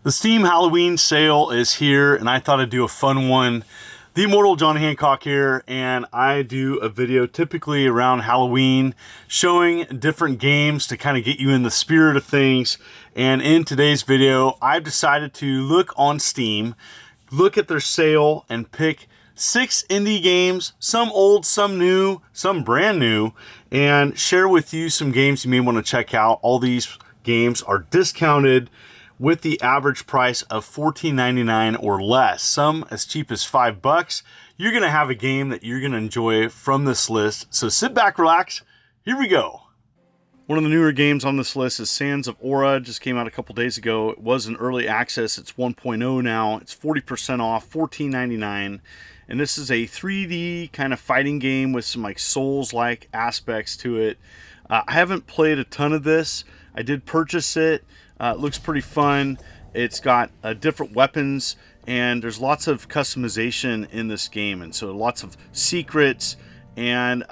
The Steam Halloween sale is here, and I thought I'd do a fun one. The immortal John Hancock here, and I do a video typically around Halloween showing different games to kind of get you in the spirit of things. And in today's video, I've decided to look on Steam, look at their sale, and pick 6 indie games, some old, some new, some brand new, and share with you some games you may want to check out. All these games are discounted with the average price of $14.99 or less, some as cheap as $5. You're going to have a game that you're going to enjoy from this list. So sit back, relax. Here we go. One of the newer games on this list is Sands of Aura. Just came out a couple days ago. It was in early access. It's 1.0 now. It's 40% off, $14.99. And this is a 3D kind of fighting game with some like Souls-like aspects to it. I haven't played a ton of this. I did purchase it. It looks pretty fun. It's got different weapons, and there's lots of customization in this game, and so lots of secrets. And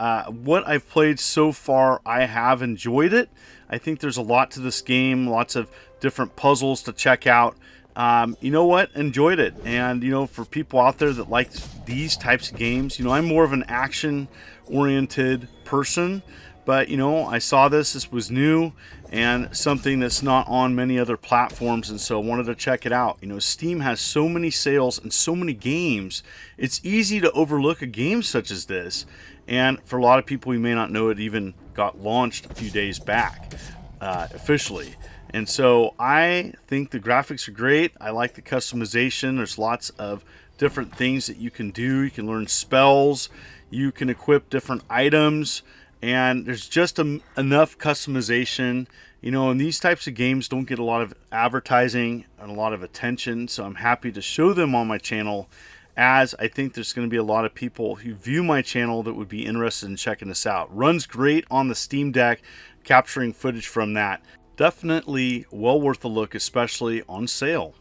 what I've played so far, I have enjoyed it. I think there's a lot to this game, lots of different puzzles to check out. You know what? Enjoyed it. And, you know, for people out there that like these types of games, you know, I'm more of an action-oriented person. But, you know, I saw this was new and something that's not on many other platforms, and so I wanted to check it out. You know, Steam has so many sales and so many games, it's easy to overlook a game such as this. And for a lot of people, you may not know it even got launched a few days back, officially. And so I think the graphics are great. I like the customization. There's lots of different things that you can do. You can learn spells, you can equip different items, and there's just enough customization. You know, and these types of games don't get a lot of advertising and a lot of attention, so I'm happy to show them on my channel, as I think there's going to be a lot of people who view my channel that would be interested in checking this out. Runs great on the Steam Deck, capturing footage from that. Definitely well worth a look, especially on sale.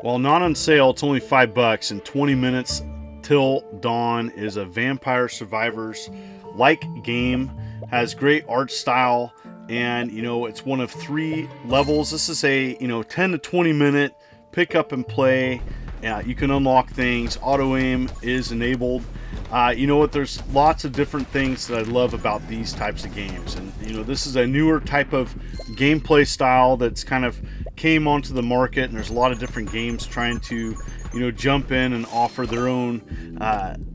While not on sale, it's only $5, and 20 minutes till dawn is a Vampire Survivors like game. Has great art style, and you know, it's one of 3 levels. This is a 10 to 20 minute pick up and play. You can unlock things. Auto aim is enabled. You know what, there's lots of different things that I love about these types of games, and you know, this is a newer type of gameplay style that's kind of came onto the market, and there's a lot of different games trying to jump in and offer their own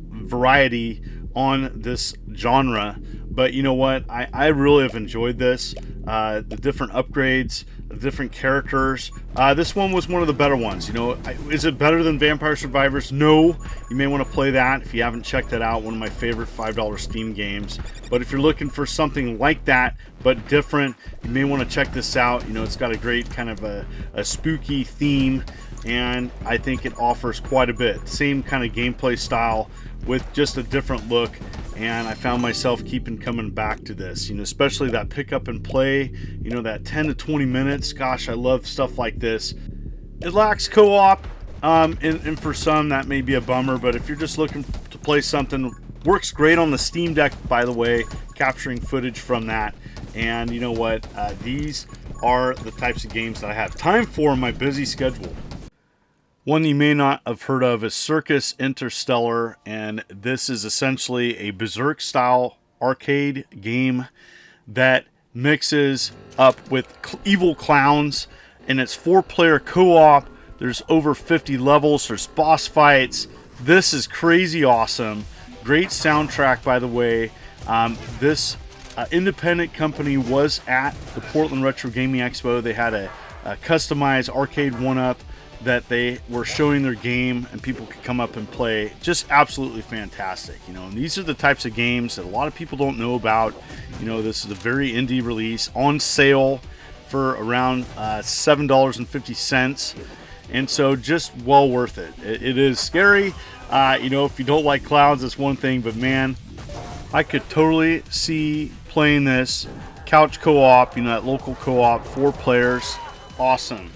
variety on this genre. But you know what, I really have enjoyed this. The different upgrades, the different characters. This one was one of the better ones. You know, is it better than Vampire Survivors? No. You may want to play that if you haven't checked that out. One of my favorite $5 Steam games. But if you're looking for something like that but different, you may want to check this out. You know, it's got a great kind of a spooky theme, and I think it offers quite a bit. Same kind of gameplay style with just a different look, and I found myself coming back to this, especially that pick up and play, that 10 to 20 minutes. Gosh, I love stuff like this. It lacks co-op, and for some that may be a bummer, but if you're just looking to play something, works great on the Steam Deck, by the way, capturing footage from that. And you know what, these are the types of games that I have time for in my busy schedule. One you may not have heard of is Circus Interstellar, and this is essentially a Berserk style arcade game that mixes up with evil clowns, and it's 4-player co-op. There's over 50 levels, there's boss fights. This is crazy awesome. Great soundtrack, by the way. This independent company was at the Portland Retro Gaming Expo. They had a customized arcade 1-up that they were showing their game, and people could come up and play. Just absolutely fantastic, and these are the types of games that a lot of people don't know about. This is a very indie release on sale for around $7.50, and so just well worth it. It is scary. If you don't like clowns, it's one thing, but man, I could totally see playing this couch co-op, that local co-op, 4 players. Awesome.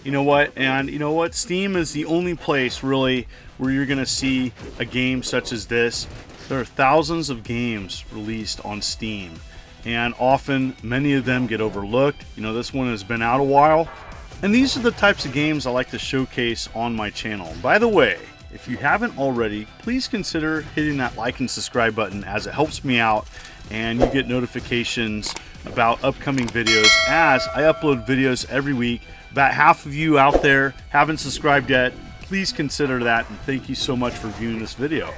You know what, and you know what, Steam is the only place really where you're gonna see a game such as this. There are thousands of games released on Steam, and often many of them get overlooked. This one has been out a while, And these are the types of games I like to showcase on my channel. By the way, if you haven't already, please consider hitting that like and subscribe button, as it helps me out and you get notifications about upcoming videos as I upload videos every week. About half of you out there haven't subscribed yet. Please consider that, and thank you so much for viewing this video.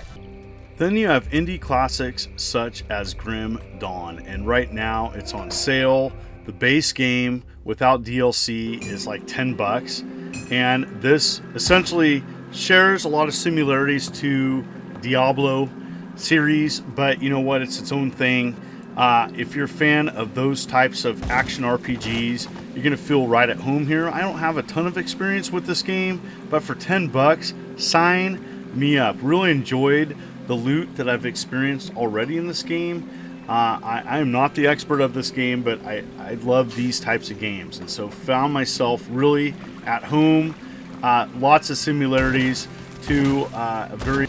Then you have indie classics such as Grim Dawn, and right now it's on sale. The base game without DLC is like 10 bucks, and this essentially shares a lot of similarities to Diablo series, but you know what, it's its own thing. If you're a fan of those types of action RPGs, you're gonna feel right at home here. I don't have a ton of experience with this game, but for 10 bucks, sign me up. Really enjoyed the loot that I've experienced already in this game. I am not the expert of this game, but I love these types of games, and so found myself really at home. Lots of similarities to a very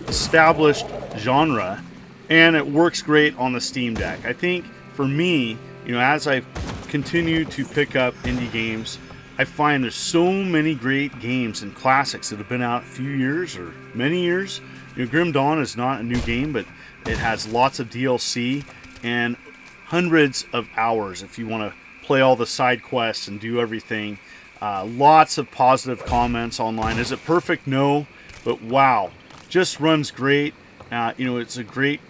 established genre, and it works great on the Steam Deck. I think for me, you know, as I continue to pick up indie games, I find there's so many great games and classics that have been out a few years or many years. You know, Grim Dawn is not a new game, but it has lots of DLC and hundreds of hours if you want to play all the side quests and do everything. Lots of positive comments online. Is it perfect? No, but wow, just runs great. You know, it's a great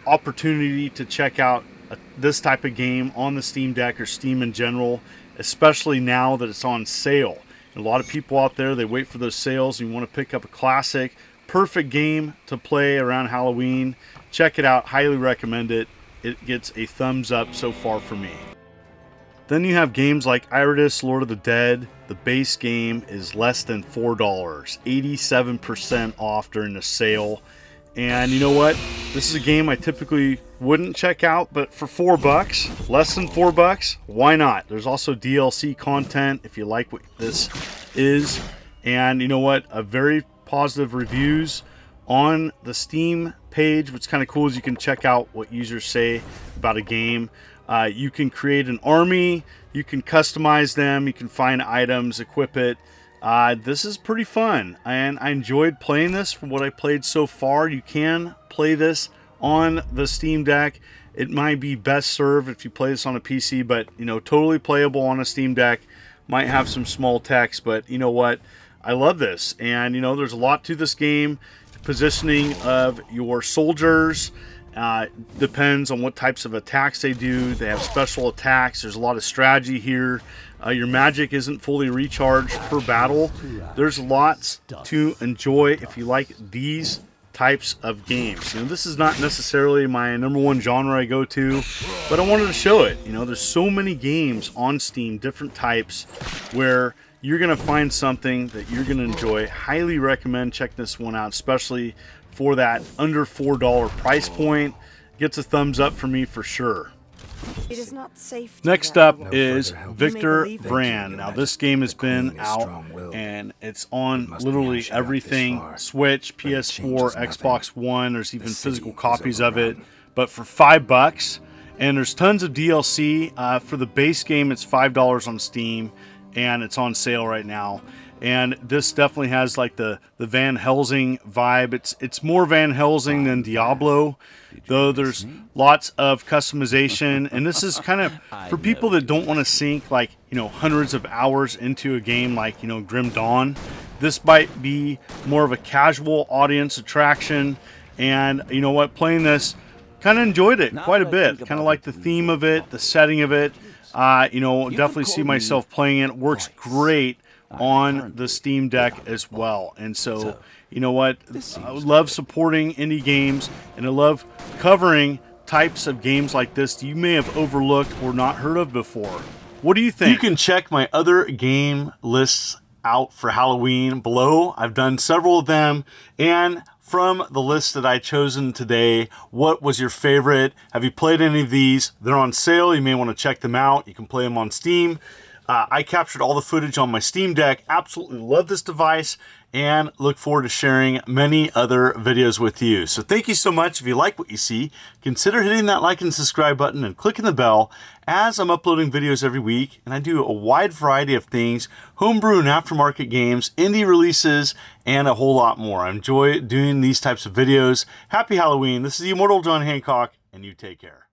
opportunity to check out this type of game on the Steam Deck or Steam in general, especially now that it's on sale. And a lot of people out there, they wait for those sales and you want to pick up a classic. Perfect game to play around Halloween. Check it out. Highly recommend it. It gets a thumbs up so far for me. Then you have games like Iratus, Lord of the Dead. The base game is less than $4, 87% off during the sale. And you know what? This is a game I typically wouldn't check out, but for $4, less than $4, why not? There's also DLC content if you like what this is. And you know what? A very positive reviews on the Steam page. What's kind of cool is you can check out what users say about a game. You can create an army, you can customize them, you can find items, equip it. This is pretty fun, and I enjoyed playing this. From what I played so far, you can play this on the Steam Deck. It might be best served if you play this on a PC, but you know, totally playable on a Steam Deck. Might have some small text, but you know what? I love this, and you know, there's a lot to this game. Positioning of your soldiers depends on what types of attacks they do. They have special attacks. There's a lot of strategy here. Your magic isn't fully recharged per battle. There's lots to enjoy if you like these types of games. You know, this is not necessarily my #1 genre I go to, but I wanted to show it. You know, there's so many games on Steam, different types, where you're going to find something that you're going to enjoy. Highly recommend checking this one out, especially for that under $4 price point. Gets a thumbs up for me for sure. It is not safe. Next up is Victor Vran. Now this game has been out and it's on literally everything. Switch, PS4, Xbox One. There's even physical copies of it. But for $5, and there's tons of DLC. For the base game, it's $5 on Steam, and it's on sale right now. And this definitely has like the Van Helsing vibe. It's more Van Helsing than Diablo, though there's lots of customization. And this is kind of for people that don't want to sink like, you know, hundreds of hours into a game like, you know, Grim Dawn. This might be more of a casual audience attraction. And you know what, playing this, kind of enjoyed it quite a bit. Kind of like the theme of it, the setting of it. You know, definitely see myself playing it. It works great on the Steam Deck as well. And so, you know what, I love supporting indie games, and I love covering types of games like this you may have overlooked or not heard of before. What do you think? You can check my other game lists out for Halloween below. I've done several of them, and from the list that I chosen today, what was your favorite? Have you played any of these? They're on sale. You may want to check them out. You can play them on Steam. I captured all the footage on my Steam Deck. Absolutely love this device and look forward to sharing many other videos with you. So thank you so much. If you like what you see, consider hitting that like and subscribe button and clicking the bell, as I'm uploading videos every week, and I do a wide variety of things: homebrew and aftermarket games, indie releases, and a whole lot more. I enjoy doing these types of videos. Happy Halloween. This is the Immortal John Hancock, and you take care.